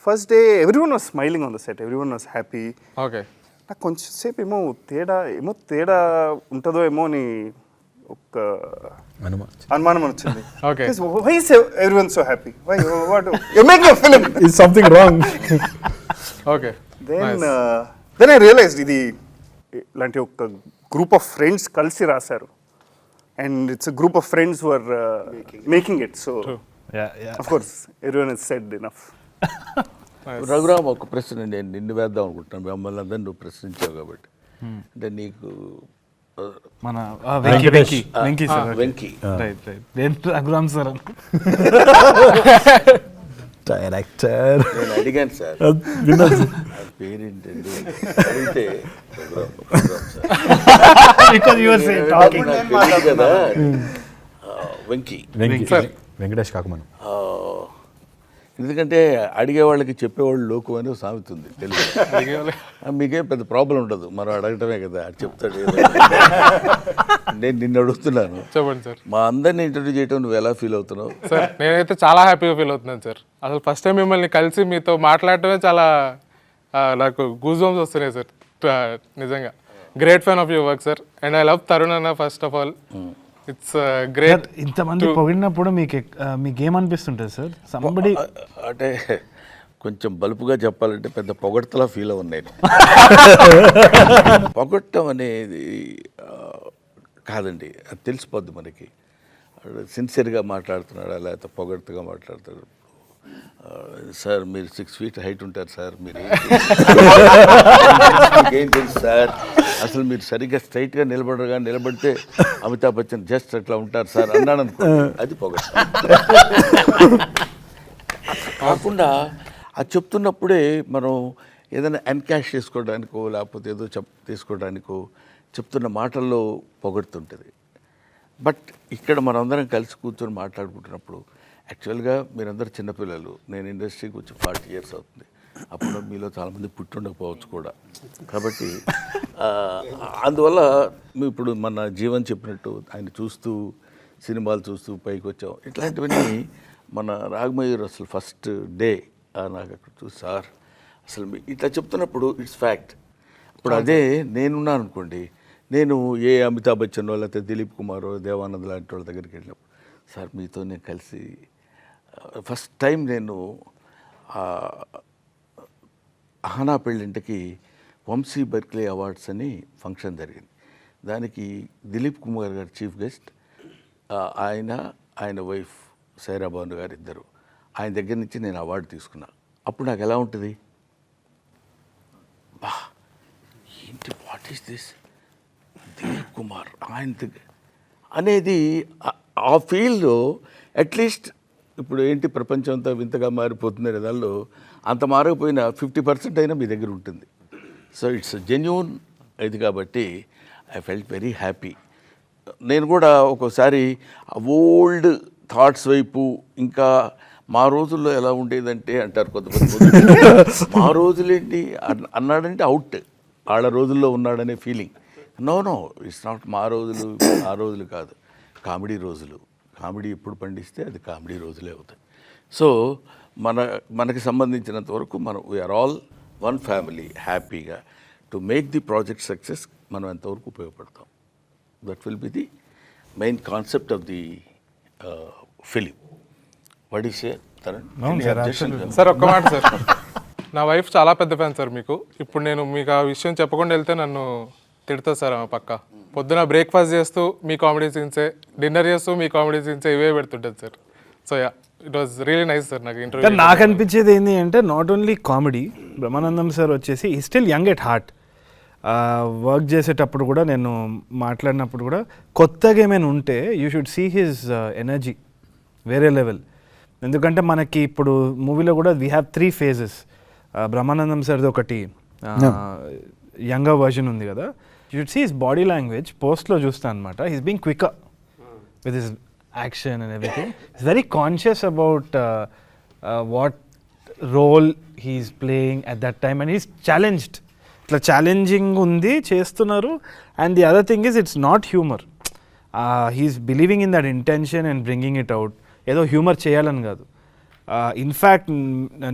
first day everyone was smiling on the set. Everyone was happy. Okay. నాకు కొంచెం సేపు ఏమో తేడా ఉంటుందో ఏమో అని ఒక అనుమానం వచ్చింది. Okay. Why is everyone so happy? Why? What? You're making a film. Is something wrong? Okay. Then I realized ఇది ఇలాంటి ఒక గ్రూప్ ఆఫ్ ఫ్రెండ్స్ కలిసి రాశారు. And it's a group of friends who are making it. So, of course, everyone has said enough. Raghuram, ఒక ప్రశ్న నేను నిన్ను వేద్దాం అనుకుంటున్నాను, మిమ్మల్ని అందరినీ నువ్వు ప్రశ్నించావు కాబట్టి. అంటే నీకు మన Venky sir. Venky Raghuram sir director నేను అడిగాను సార్ పేరేంటండి అడిగితే కదా వెంకీ వెంకటేష్ కాకమను. ఎందుకంటే అడిగేవాళ్ళకి చెప్పేవాళ్ళు లోకు అని సామెత ఉంది తెలుగు. మీకేం పెద్ద ప్రాబ్లం ఉండదు, మనం అడగటమే కదా, అది చెప్తాడు. నేను నిన్ను అడుగుతున్నాను, చెప్పండి సార్. మా అందరినీ ఇంటర్వ్యూ చేయటం నువ్వు ఎలా ఫీల్ అవుతున్నావు? సార్ నేనైతే చాలా హ్యాపీగా ఫీల్ అవుతున్నాను సార్. అసలు ఫస్ట్ టైం మిమ్మల్ని కలిసి మీతో మాట్లాడటమే చాలా నాకు గూస్ బంప్స్ వస్తున్నాయి సార్. నిజంగా great fan of your work sir. And I love Tarun అన్న first of all. It's great. ఇంతమంది పొగిడినప్పుడు మీకేమనిపిస్తుంటుంది సార్? సంబడి అంటే కొంచెం బలుపుగా చెప్పాలంటే పెద్ద పొగడ్తలా ఫీల్ అవ్వను నేను. పొగట్టం అనేది కాదండి, అది తెలిసిపోద్ది మనకి. సిన్సియర్గా మాట్లాడుతున్నాడా లేకపోతే పొగడ్తగా మాట్లాడుతున్నాడు. సార్ మీరు 6 feet హైట్ ఉంటారు సార్, మీరు ఏం తెలుసు సార్, అసలు మీరు సరిగ్గా స్ట్రైట్గా నిలబడితే అమితాబ్ బచ్చన్ జస్ట్ అట్లా ఉంటారు సార్ అన్నాడు అనుకో, అది పొగడ్త. కాకుండా అది చెప్తున్నప్పుడే మనం ఏదైనా ఎన్కాష్ చేసుకోవడానికో లేకపోతే ఏదో తీసుకోవడానికో చెప్తున్న మాటల్లో పొగడుతుంటుంది. బట్ ఇక్కడ మనందరం కలిసి కూర్చొని మాట్లాడుకుంటున్నప్పుడు యాక్చువల్గా మీరందరూ చిన్నపిల్లలు, నేను ఇండస్ట్రీకి వచ్చి 40 years అవుతుంది. అప్పుడు మీలో చాలామంది పుట్టి ఉండకపోవచ్చు కూడా. కాబట్టి అందువల్ల ఇప్పుడు మన జీవన్ చెప్పినట్టు ఆయన చూస్తూ సినిమాలు చూస్తూ పైకి వచ్చాం. ఇట్లాంటివన్నీ మన రాగమయూర్ అసలు ఫస్ట్ డే నాకు అక్కడ చూసి సార్ అసలు ఇట్లా చెప్తున్నప్పుడు ఇట్స్ ఫ్యాక్ట్. ఇప్పుడు అదే నేనున్నాను అనుకోండి, నేను ఏ అమితాబ్ బచ్చన్ లేకపోతే దిలీప్ కుమారో దేవానంద్ లాంటి వాళ్ళ దగ్గరికి వెళ్ళినప్పుడు సార్ మీతో నేను కలిసి ఫస్ట్ టైం నేను అహనా పెళ్ళింటికి వంశీ బర్క్లీ అవార్డ్స్ అని ఫంక్షన్ జరిగింది. దానికి దిలీప్ కుమార్ గారు చీఫ్ గెస్ట్, ఆయన వైఫ్ సైరా భాను గారు ఇద్దరు. ఆయన దగ్గర నుంచి నేను అవార్డు తీసుకున్నా. అప్పుడు నాకు ఎలా ఉంటుంది, బా ఏంటి what is this Dilip Kumar ఆయన అనేది ఆ ఫీల్డ్లో అట్లీస్ట్ ఇప్పుడు ఏంటి ప్రపంచం అంతా వింతగా మారిపోతుంది దానిలో అంత మారకపోయినా 50% అయినా మీ దగ్గర ఉంటుంది. సో ఇట్స్ జెన్యూన్ ఇది కాబట్టి ఐ ఫెల్ట్ వెరీ హ్యాపీ. నేను కూడా ఒక్కోసారి ఓల్డ్ థాట్స్ వైపు, ఇంకా మా రోజుల్లో ఎలా ఉండేదంటే అంటారు కొంతమంది, మా రోజులేంటి అన్నాడంటే అవుట్, వాళ్ళ రోజుల్లో ఉన్నాడనే ఫీలింగ్. నో ఇట్స్ నాట్ మా రోజులు ఆ రోజులు కాదు, కామెడీ రోజులు. కామెడీ ఎప్పుడు పండిస్తే అది కామెడీ రోజులే అవుతాయి. సో మనకి సంబంధించినంత వరకు మనం వీఆర్ ఆల్ వన్ ఫ్యామిలీ. హ్యాపీగా to make the project success మనం ఎంతవరకు ఉపయోగపడతాం. That will be the main concept of the film. What is Tarun? Sir ఒక్క మాట సార్, నా వైఫ్ చాలా పెద్ద ఫ్యాన్ సార్ మీకు. ఇప్పుడు నేను మీకు ఆ విషయం చెప్పకుండా వెళ్తే నన్ను తిడుతుంది సార్ ఆమె పక్క. పొద్దున బ్రేక్ఫాస్ట్ చేస్తూ మీ కామెడీ సీన్సే, డిన్నర్ చేస్తూ మీ కామెడీ సీన్సే ఇవే పెడుతుంటుంది sir. So yeah, it was really nice sir. నాకు ఇంటర్వ్యూ నాకు అనిపించేది ఏంటి అంటే not only comedy, Brahmanandam sir వచ్చేసి ఈ still young at heart. Work చేసేటప్పుడు కూడా నేను మాట్లాడినప్పుడు కూడా కొత్తగా ఏమైనా ఉంటే you should see his energy వేరే లెవెల్. ఎందుకంటే మనకి ఇప్పుడు మూవీలో కూడా వీ హ్యావ్ 3 phases. బ్రహ్మానందం సార్ది ఒకటి యంగర్ వర్జన్ ఉంది కదా, you should see his body language. పోస్ట్లో చూస్తాను అనమాట, he's being quicker with his action and everything. Is very conscious about what role he's playing at that time and he's challenged. ఇట్లా challenging ఉంది, చేస్తున్నారు. And the other thing is it's not humour. He's believing in that intention and bringing it out. ఏదో humour చేయాలని కాదు. In fact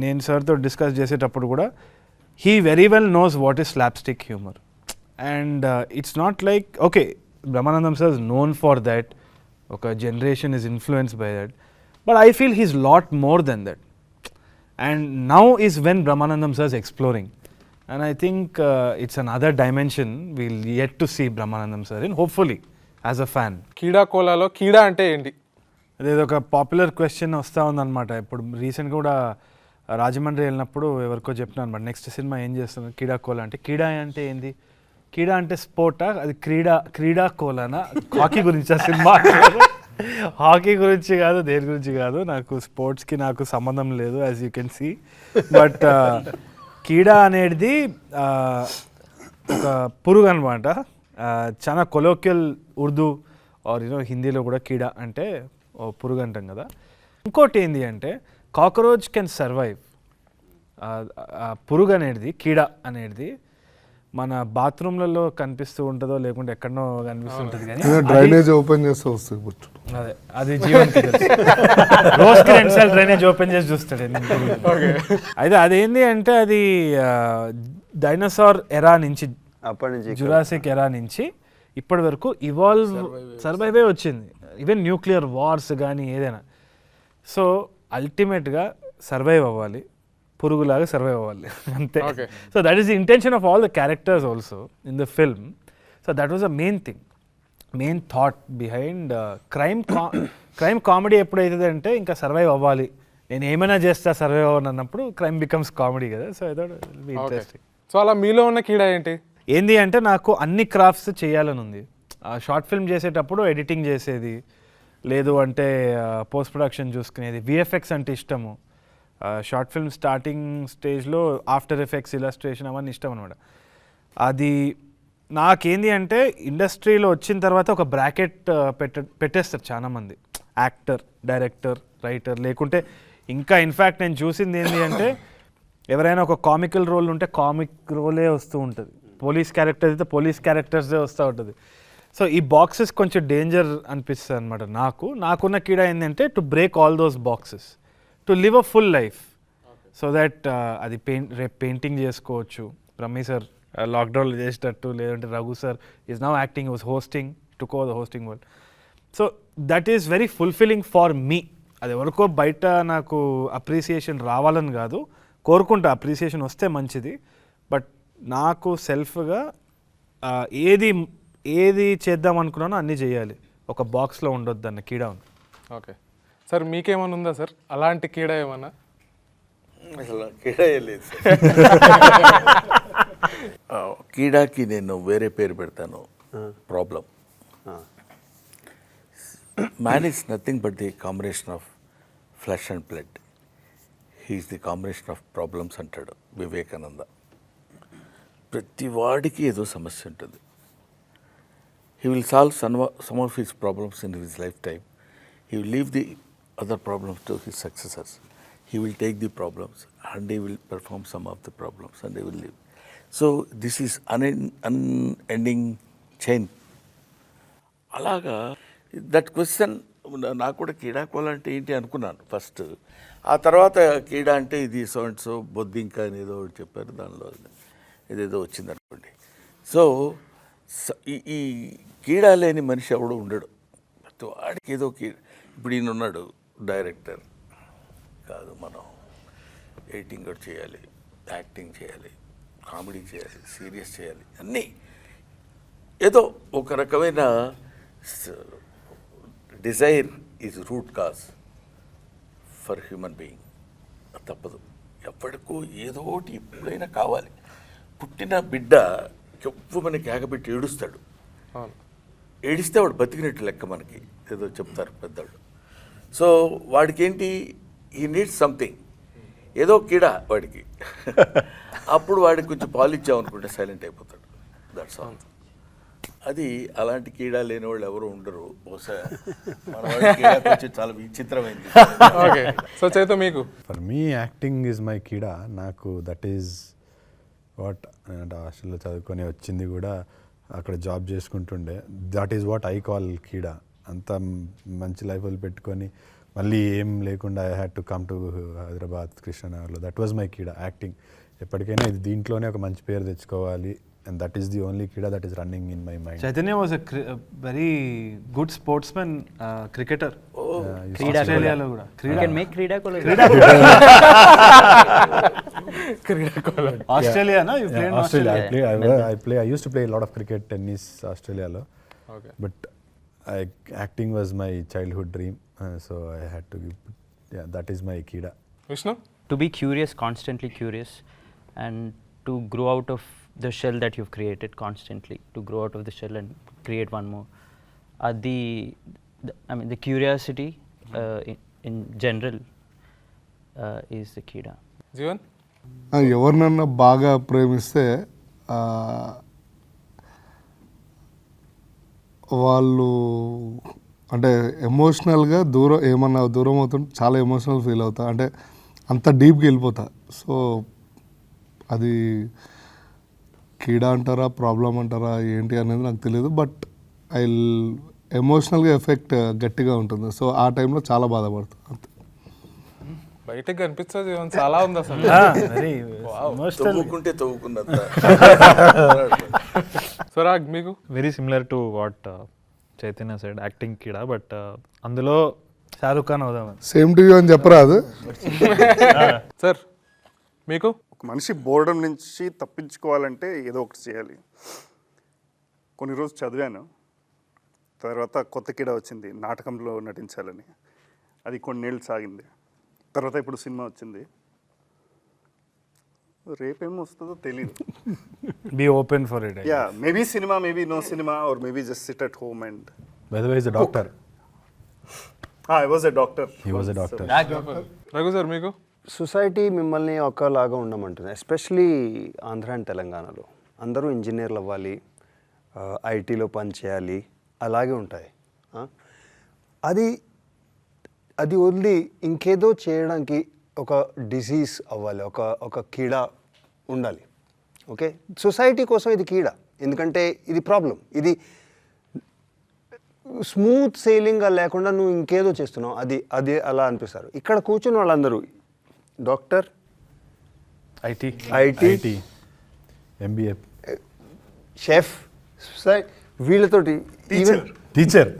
నేను సార్తో discuss చేసేటప్పుడు కూడా he very well knows what is slapstick humour. And it's not like okay Brahmanandam sir is known for that, ఒక generation is influenced by that, but I feel he's lot more than that. And now is when Brahmanandam sir is exploring. And I think it's another dimension we'll yet to see Brahmanandam sir in, hopefully, as a fan. కీడా కోలాలో కీడా అంటే ఏంటి? అదేదో ఒక popular question వస్తూ ఉందన్నమాట. ఇప్పుడు రీసెంట్గా కూడా రాజమండ్రి వెళ్ళినప్పుడు ఎవరికో చెప్పినా అనమాట, నెక్స్ట్ సినిమా ఏం చేస్తున్నారు కీడా కోలా అంటే. కీడా అంటే ఏంది? కీడా అంటే స్పోర్టా? అది క్రీడా కోలానా? హాకీ గురించి ఆ సినిమా? హాకీ గురించి కాదు, దేని గురించి కాదు. నాకు స్పోర్ట్స్కి నాకు సంబంధం లేదు, as you can see. But కీడా అనేది ఒక పురుగు అనమాట. చాలా కొలోక్యల్ ఉర్దూ ఆర్ హిందీలో కూడా కీడా అంటే పురుగు అంటాం కదా. ఇంకోటి ఏంటి అంటే కాక్రోచ్ కెన్ సర్వైవ్. పురుగు అనేది, కీడా అనేది మన బాత్రూమ్లలో కనిపిస్తూ ఉంటుందో లేకుంటే ఎక్కడనో కనిపిస్తుంటుంది, కానీ డ్రైనేజ్ ఓపెన్ చేస్తే వస్తుంది. అదే అది జీవన్ రోజుకి 2 సార్లు డ్రైనేజ్ ఓపెన్ చేసి చూస్తాడు. అయితే అదేంటి అంటే అది డైనోసార్ ఎరా నుంచి, అప్పటి నుంచి జురాసిక్ ఎరా నుంచి ఇప్పటి వరకు సర్వైవే వచ్చింది. ఈవెన్ న్యూక్లియర్ వార్స్ కానీ ఏదైనా. సో అల్టిమేట్గా సర్వైవ్ అవ్వాలి, పురుగులాగా సర్వైవ్ అవ్వాలి అంతే. So that is the intention of all the characters also in the film. So that was the main thought behind crime comedy ఎప్పుడైతుంది అంటే ఇంకా సర్వైవ్ అవ్వాలి, నేను ఏమైనా చేస్తా సర్వైవ్ అవ్వను అన్నప్పుడు క్రైమ్ బికమ్స్ కామెడీ కదా. So I thought it will be interesting. So అలా మీలో ఉన్న కీడా ఏంటి అంటే నాకు అన్ని క్రాఫ్ట్స్ చేయాలని ఉంది. షార్ట్ ఫిల్మ్ చేసేటప్పుడు ఎడిటింగ్ చేసేది, లేదు అంటే పోస్ట్ ప్రొడక్షన్ చూసుకునేది, విఎఫ్ఎక్స్ అంటే ఇష్టము. షార్ట్ ఫిల్మ్ స్టార్టింగ్ స్టేజ్లో ఆఫ్టర్ ఎఫెక్ట్స్, ఇలస్ట్రేషన్ అవన్నీ ఇష్టం అనమాట. అది నాకేంది అంటే ఇండస్ట్రీలో వచ్చిన తర్వాత ఒక బ్రాకెట్ పెట్టేస్తారు చాలామంది, యాక్టర్, డైరెక్టర్, రైటర్, లేకుంటే ఇంకా ఇన్ఫ్యాక్ట్ నేను చూసింది ఏంటి అంటే ఎవరైనా ఒక కామికల్ రోల్ ఉంటే కామిక్ రోలే వస్తూ ఉంటుంది, పోలీస్ క్యారెక్టర్స్ అయితే పోలీస్ క్యారెక్టర్సే వస్తూ ఉంటుంది. సో ఈ బాక్సెస్ కొంచెం డేంజర్ అనిపిస్తుంది అనమాట. నాకున్న కీడా ఏంటంటే to break all those boxes, to live a full life, so that అది రేపు పెయింటింగ్ చేసుకోవచ్చు. రమీ సార్ లాక్డౌన్లో చేసేటట్టు, లేదంటే Raghu sir is now acting, was hosting, took over the hosting world. So that is very fulfilling for me. అది ఎవరికో బయట నాకు అప్రిసియేషన్ రావాలని కాదు, కోరుకుంటా అప్రిసియేషన్ వస్తే మంచిది. బట్ నాకు సెల్ఫ్గా ఏది చేద్దాం అనుకున్నానో అన్నీ చేయాలి, ఒక బాక్స్లో ఉండొద్దు అన్న కీడా ఉంది. ఓకే సార్, మీకేమైనా ఉందా సార్ అలాంటి కీడా ఏమన్నా? అసలు కీడా లేదు కీడాకి నేను వేరే పేరు పెడతాను, problem. Man is nothing but the combination of flesh and blood. He's the combination of problems అంటాడు వివేకానంద. ప్రతి వాడికి ఏదో సమస్య ఉంటుంది. He will solve some of his problems in his life time. He will leave the other problems to his successors. He will take the problems and he will perform some of the problems and he will leave. So this is unending chain. అలాగా that question నాకు కూడా కీడా కోలంటే ఏంటి అనుకున్నాను first. ఆ తర్వాత కీడా అంటే ఇది so and so బొద్దింక అని ఏదో చెప్పారు, దానిలో ఏదేదో వచ్చింది అనుకోండి. సో ఈ కీడా లేని మనిషి ఎవడు ఉండడు, వాడికి ఏదో ఇప్పుడు ఈయన ఉన్నాడు డైరెక్టర్ కాదు, మనం ఎడిటింగ్ కూడా చేయాలి, యాక్టింగ్ చేయాలి, కామెడీ చేయాలి, సీరియస్ చేయాలి, అన్నీ ఏదో ఒక రకమైన Dzire is root cause for human being. తప్పదు, ఎప్పటికో ఏదో ఒకటి ఎప్పుడైనా కావాలి. పుట్టిన బిడ్డ మనకి కేకబెట్టి ఏడుస్తాడు, ఏడిస్తే వాడు బతికినట్టు లెక్క మనకి ఏదో చెప్తారు పెద్దవాళ్ళు. సో వాడికి ఏంటి, ఈ నీడ్స్ సంథింగ్, ఏదో కీడా వాడికి. అప్పుడు వాడికి కొంచెం పాలు ఇచ్చామనుకుంటే సైలెంట్ అయిపోతాడు. That's all. అది అలాంటి కీడా లేని వాళ్ళు ఎవరు ఉండరు బహుశా. మన వాడి కీడా కొంచెం చాలా విచిత్రమైంది. ఓకే, సో చైతో మీకు? For me acting is my కీడా. నాకు దట్ ఈజ్ వాట్, హాస్టల్లో చదువుకొని వచ్చింది కూడా, అక్కడ జాబ్ చేసుకుంటుండే, that is what I call కీడా. అంత మంచి లైఫ్ పెట్టుకొని మళ్ళీ ఏం లేకుండా I had to come to Hyderabad కృష్ణనగర్లో. దట్ వాజ్ మై కీడా, యాక్టింగ్. ఎప్పటికైనా ఇది దీంట్లోనే ఒక మంచి పేరు తెచ్చుకోవాలి, and that is the only కీడా that is running in my mind. Chaitanya was a very good sportsmen, cricketer. ఆస్ట్రేలియాలో కూడా ఆస్ట్రేలియానా? I used to play a lot of cricket, tennis, Australia. Okay. But acting was my childhood dream, so I had to give, that is my kida. Vishnu? To be curious, constantly curious, and to grow out of the shell that you've created constantly, to grow out of the shell and create one more. The curiosity in general is the kida. Jeevan? ఎవరినన్నా బాగా ప్రేమిస్తే వాళ్ళు అంటే ఎమోషనల్గా ఏమన్నా దూరం అవుతుంటే చాలా emotional feel అవుతా, అంటే అంత డీప్గా వెళ్ళిపోతా. సో అది కీడా అంటారా ప్రాబ్లం అంటారా ఏంటి అనేది నాకు తెలియదు. బట్ ఎమోషనల్గా ఎఫెక్ట్ గట్టిగా ఉంటుంది. సో ఆ టైంలో చాలా బాధపడుతుంది అంతే. బయటకు కనిపించేది చాలా ఉంది అసలు. వెరీ తవ్వుకుంటే తవ్వుకున్నంత. సో రాగ్ మీకు very similar to what Chaitanya said acting కిడా, బట్ అందులో షారుఖ్ ఖాన్ అవుదామని. సేమ్ టు యూ అని చెప్పరాదు. సార్ మీకు ఒక మనిషి బోర్డం నుంచి తప్పించుకోవాలంటే ఏదో ఒకటి చేయాలి. కొన్ని రోజులు చదివాను, తర్వాత కొత్త కిడా వచ్చింది, నాటకంలో నటించాలని. అది కొన్నేళ్ళు సాగింది. తర్వాత ఇప్పుడు సినిమా వచ్చింది. రేపేమో వస్తుందో తెలీదు. Be open for it. Yeah, maybe cinema, maybe no cinema, or maybe just sit at home and. By the way is a doctor. I was a doctor. He was a doctor. Raghu sir మీకు society మిమ్మల్ని ఒకలాగా ఉండమంటుంది, especially Andhra and తెలంగాణలో. అందరూ ఇంజనీర్లు అవ్వాలి, ఐటీలో పని చేయాలి, అలాగే ఉంటాయి. అది అది వదిలి ఇంకేదో చేయడానికి ఒక డిసీజ్ అవ్వాలి, ఒక కీడా ఉండాలి. ఓకే, సొసైటీ కోసం ఇది కీడా, ఎందుకంటే ఇది ప్రాబ్లం. ఇది స్మూత్ సేలింగ్గా లేకుండా నువ్వు ఇంకేదో చేస్తున్నావు, అది అలా అనిపిస్తారు. ఇక్కడ కూర్చున్న వాళ్ళందరూ డాక్టర్, ఐటీ, ఎంబీఏ, షెఫ్, వీళ్ళతోటి టీచర్.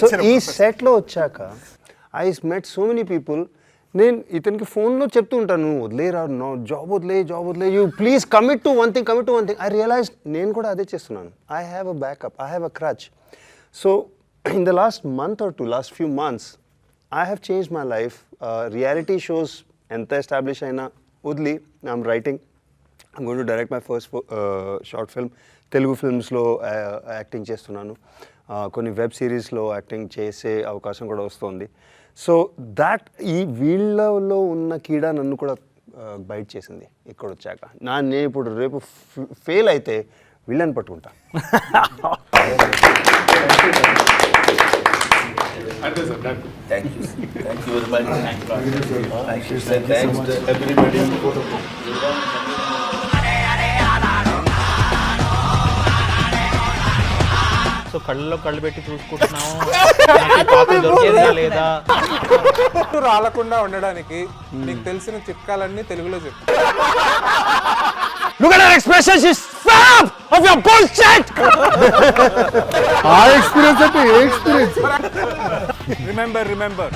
సో ఈ సెట్లో వచ్చాక I met so many people. నేను ఇతనికి ఫోన్లో చెప్తూ ఉంటాను, నువ్వు వదిలేరా, జాబ్ వదిలే, you please commit to one thing. I realise నేను కూడా అదే చేస్తున్నాను. I have a backup, I have a crutch. So in the last month or two, last few months I have changed my life. Reality shows enta establish aina udli. I'm writing. I'm going to direct my first short film. Telugu films lo acting chestunnanu. Konni web series lo acting chese avakasham kuda vastundi. So that ee veelalo unna keeda nannu kuda bite chesindi ikkada vachaka. నేను ఇప్పుడు రేపు fail అయితే వీళ్ళని పట్టుకుంటా. Thank you very much. Thank you, sir. Thanks to everybody. So కళ్ళలో కళ్ళు పెట్టి చూసుకుంటున్నాము నాకు ఈ పాత్ర దొరికేదా లేదా. రాలకుండా ఉండడానికి నీకు తెలిసిన చిట్కాలన్నీ తెలుగులో చెప్పు. Look at her expression, she's fed up of your bullshit! ఆ ఎక్స్పీరియన్స్ అంటే ఏ ఎక్స్పీరియన్స్? Remember.